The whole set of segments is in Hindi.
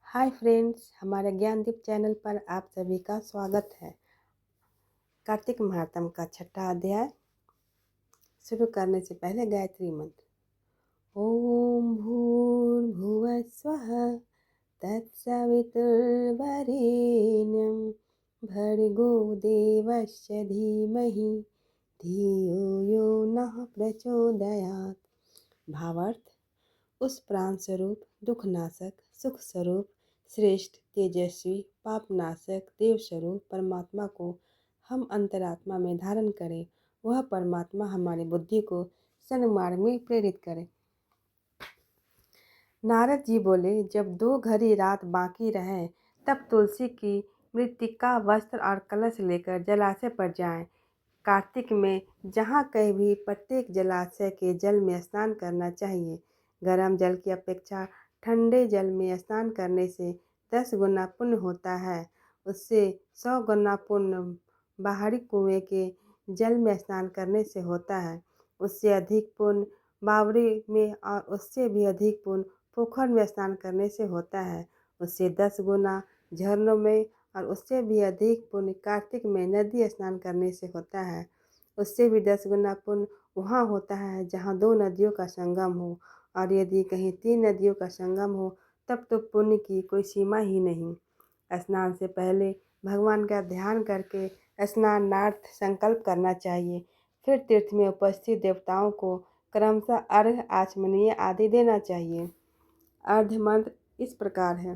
हाय फ्रेंड्स, हमारे ज्ञानदीप चैनल पर आप सभी का स्वागत है। कार्तिक महात्म का छठा अध्याय शुरू करने से पहले गायत्री मंत्र। ओम भूर्भुवः स्वः तत्सवितुर्वरेण्यं भर्गो देवस्य धीमहि धियो यो नः प्रचोदयात्। भावार्थ, उस प्राण स्वरूप, दुखनाशक, सुख स्वरूप, श्रेष्ठ, तेजस्वी, पापनाशक, देव स्वरूप परमात्मा को हम अंतरात्मा में धारण करें। वह परमात्मा हमारी बुद्धि को सन्मार्ग में प्रेरित करे। नारद जी बोले, जब 2 घड़ी रात बाकी रहे तब तुलसी की मृत्तिका, वस्त्र और कलश लेकर जलाशय पर जाएं। कार्तिक में जहाँ कहीं भी प्रत्येक जलाशय के जल में स्नान करना चाहिए। गर्म जल की अपेक्षा ठंडे जल में स्नान करने से 10 गुना पुण्य होता है। उससे 100 गुना पुण्य बाहरी कुएं के जल में स्नान करने से होता है। उससे अधिक पुण्य बावड़ी में और उससे भी अधिक पुण्य पोखर में स्नान करने से होता है। उससे 10 गुना झरनों में और उससे भी अधिक पुण्य कार्तिक में नदी स्नान करने से होता है। उससे भी 10 गुना पुण्य वहाँ होता है जहाँ 2 नदियों का संगम हो, और यदि कहीं 3 नदियों का संगम हो तब तो पुण्य की कोई सीमा ही नहीं। स्नान से पहले भगवान का ध्यान करके स्नानार्थ संकल्प करना चाहिए। फिर तीर्थ में उपस्थित देवताओं को क्रमशः अर्घ्य, आचमनीय आदि देना चाहिए। अर्घ्य मंत्र इस प्रकार है।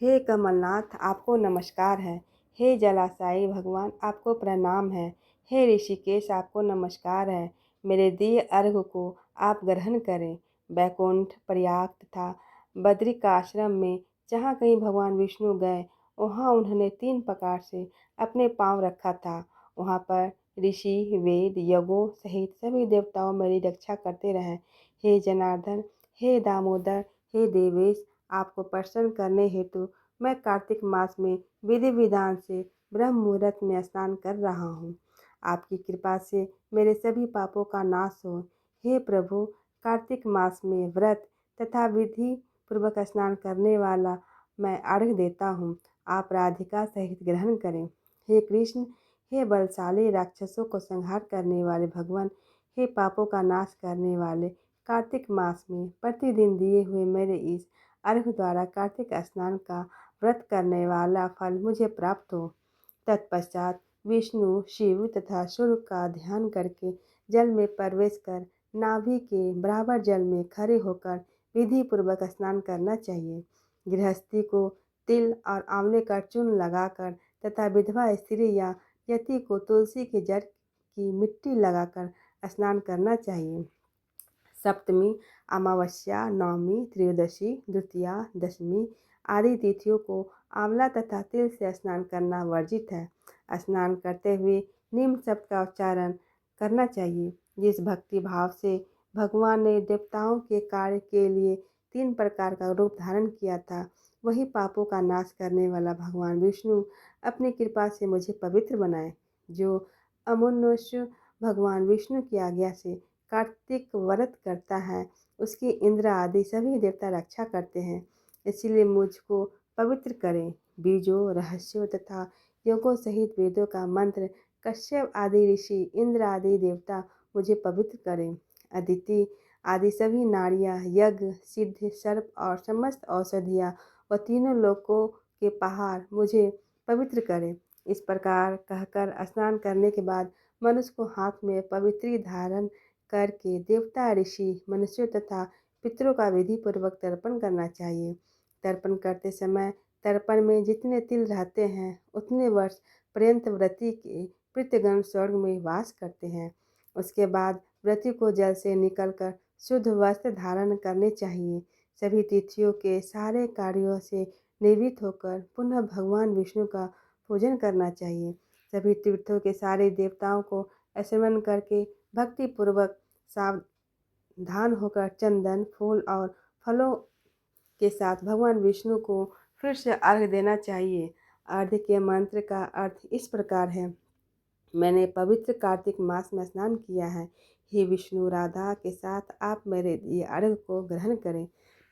हे कमलनाथ, आपको नमस्कार है। हे जलाशायी भगवान, आपको प्रणाम है। हे ऋषिकेश, आपको नमस्कार है। मेरे दिए अर्घ्य को आप ग्रहण करें। बैकुंठ, प्रयाग तथा बद्रिकाश्रम में जहाँ कहीं भगवान विष्णु गए वहाँ उन्होंने 3 प्रकार से अपने पांव रखा था। वहाँ पर ऋषि, वेद, यज्ञों सहित सभी देवताओं मेरी रक्षा करते रहे। हे जनार्दन, हे दामोदर, हे देवेश, आपको प्रसन्न करने हेतु मैं कार्तिक मास में विधि विधान से ब्रह्म मुहूर्त में स्नान कर रहा हूँ। आपकी कृपा से मेरे सभी पापों का नाश हो। हे प्रभु, कार्तिक मास में व्रत तथा विधि पूर्वक स्नान करने वाला मैं अर्घ्य देता हूँ। आप राधिका सहित ग्रहण करें। हे कृष्ण, हे बलशाली, राक्षसों को संहार करने वाले भगवान, हे पापों का नाश करने वाले, कार्तिक मास में प्रतिदिन दिए हुए मेरे इस अर्घ्य द्वारा कार्तिक स्नान का व्रत करने वाला फल मुझे प्राप्त हो। तत्पश्चात विष्णु, शिव तथा सूर्य का ध्यान करके जल में प्रवेश कर नाभि के बराबर जल में खड़े होकर विधि पूर्वक स्नान करना चाहिए। गृहस्थी को तिल और आंवले का चूर्ण लगाकर तथा विधवा स्त्री या यति को तुलसी के जड़ की मिट्टी लगाकर स्नान करना चाहिए। सप्तमी, अमावस्या, नवमी, त्रयोदशी, द्वितीया, दशमी आदि तिथियों को आंवला तथा तिल से स्नान करना वर्जित है। स्नान करते हुए निम्न शब्द का उच्चारण करना चाहिए। जिस भक्ति भाव से भगवान ने देवताओं के कार्य के लिए 3 प्रकार का रूप धारण किया था, वही पापों का नाश करने वाला भगवान विष्णु अपनी कृपा से मुझे पवित्र बनाए। जो अमनुष्य भगवान विष्णु की आज्ञा से कार्तिक व्रत करता है, उसकी इंद्र आदि सभी देवता रक्षा करते हैं। इसलिए मुझको पवित्र करें। बीजों, रहस्यों तथा योगों सहित वेदों का मंत्र कश्यप आदि ऋषि, इंद्र आदि देवता मुझे पवित्र करें। अदिति आदि सभी नारियां, यज्ञ, सिद्ध, सर्प और समस्त औषधियाँ व तीनों लोकों के पहाड़ मुझे पवित्र करें। इस प्रकार कहकर स्नान करने के बाद मनुष्य को हाथ में पवित्री धारण करके देवता, ऋषि, मनुष्यों तथा पितरों का विधि पूर्वक तर्पण करना चाहिए। तर्पण करते समय तर्पण में जितने तिल रहते हैं उतने वर्ष पर्यंत व्रती के पितृगण स्वर्ग में वास करते हैं। उसके बाद व्रती को जल से निकलकर शुद्ध वस्त्र धारण करने चाहिए। सभी तिथियों के सारे कार्यों से निवृत्त होकर पुनः भगवान विष्णु का पूजन करना चाहिए। सभी तीर्थों के सारे देवताओं को स्मरण करके भक्तिपूर्वक सावधान होकर चंदन, फूल और फलों के साथ भगवान विष्णु को फिर से अर्घ्य देना चाहिए। अर्घ्य के मंत्र का अर्थ इस प्रकार है। मैंने पवित्र कार्तिक मास में स्नान किया है। हे विष्णु, राधा के साथ आप मेरे दिए अर्घ्य को ग्रहण करें।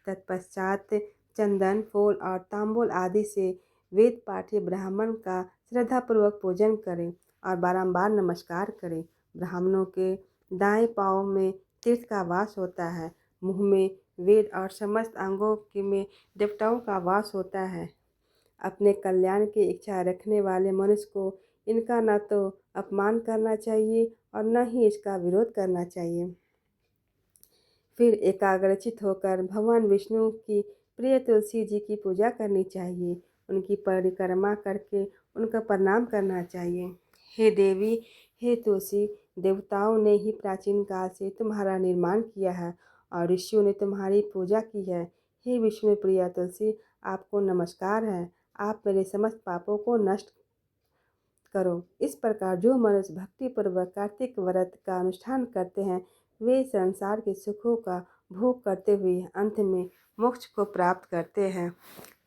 तत्पश्चात चंदन, फूल और तांबूल आदि से वेद पाठी ब्राह्मण का श्रद्धापूर्वक पूजन करें और बारंबार नमस्कार करें। ब्राह्मणों के दाएं पाँव में तीर्थ का वास होता है, मुंह में वेद और समस्त अंगों में देवताओं का वास होता है। अपने कल्याण की इच्छा रखने वाले मनुष्य को इनका न तो अपमान करना चाहिए और न ही इसका विरोध करना चाहिए। फिर एकाग्रचित होकर भगवान विष्णु की प्रिय तुलसी जी की पूजा करनी चाहिए। उनकी परिक्रमा करके उनका प्रणाम करना चाहिए। हे देवी, हे तुलसी, देवताओं ने ही प्राचीन काल से तुम्हारा निर्माण किया है और ऋषियों ने तुम्हारी पूजा की है। हे विष्णु प्रिया तुलसी, आपको नमस्कार है। आप मेरे समस्त पापों को नष्ट करो। इस प्रकार जो मनुष्य भक्तिपूर्वक कार्तिक व्रत का अनुष्ठान करते हैं, वे संसार के सुखों का भोग करते हुए अंत में मोक्ष को प्राप्त करते हैं।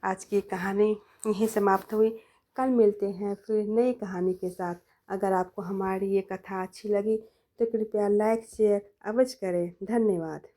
आज की कहानी यहीं समाप्त हुई। कल मिलते हैं फिर नई कहानी के साथ। अगर आपको हमारी ये कथा अच्छी लगी तो कृपया लाइक शेयर अवश्य करें। धन्यवाद।